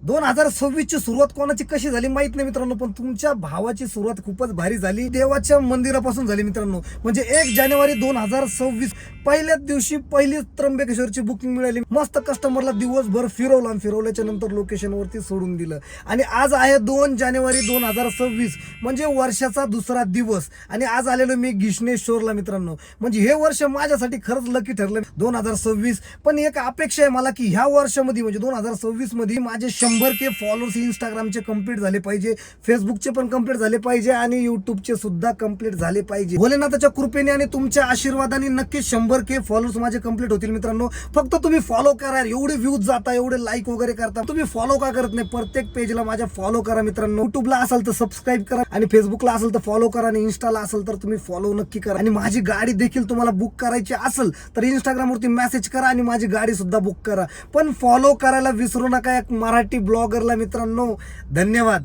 2026 ची सुरुवात कोणाची कशी झाली माहित नाही मित्रांनो, पण तुमच्या भावाची सुरुवात खूपच भारी झाली. देवाच्या मंदिरापासून झाली मित्रांनो. म्हणजे 1 जानेवारी 2026 पहिल्याच दिवशी पहिली त्र्यंबकेश्वरची बुकिंग मिळाली. मस्त कस्टमरला दिवसभर फिरवला आणि फिरवल्याच्या नंतर लोकेशन वरती सोडून दिलं. आणि आज आहे 2 जानेवारी 2026 म्हणजे वर्षाचा दुसरा दिवस. आणि आज आलेलो मी घिष्णेश्वरला मित्रांनो. म्हणजे हे वर्ष माझ्यासाठी खरंच लकी ठरलं 2026. पण एक अपेक्षा आहे मला की ह्या वर्षामध्ये म्हणजे 2026 मध्ये माझे 100K फॉलोअर्स इंस्टाग्रामचे कंप्लीट झाले पाहिजे, फेसबुकचे पण कंप्लीट झाले पाहिजे आणि युट्यूबचे सुद्धा कंप्लीट झाले पाहिजे. भोलेनाथाच्या कृपेने आणि तुमच्या आशीर्वादाने नक्कीच 100K फॉलोअर्स माझे कंप्लीट होतील मित्रांनो. फक्त तुम्ही फॉलो करा. एवढे व्ह्यूज जाता, एवढे लाईक वगैरे करता, तुम्ही फॉलो का करत नाही? प्रत्येक पेजला माझ्या फॉलो करा मित्रांनो. युट्यूबला असेल तर सबस्क्राईब करा आणि फेसबुकला असेल तर फॉलो करा आणि इंस्टाला असेल तर तुम्ही फॉलो नक्की करा. आणि माझी गाडी देखील तुम्हाला बुक करायची असेल तर इंस्टाग्रामवरती मेसेज करा आणि माझी गाडी सुद्धा बुक करा. पण फॉलो करायला विसरू नका एक मराठी ब्लॉगरला मित्रांनो. धन्यवाद.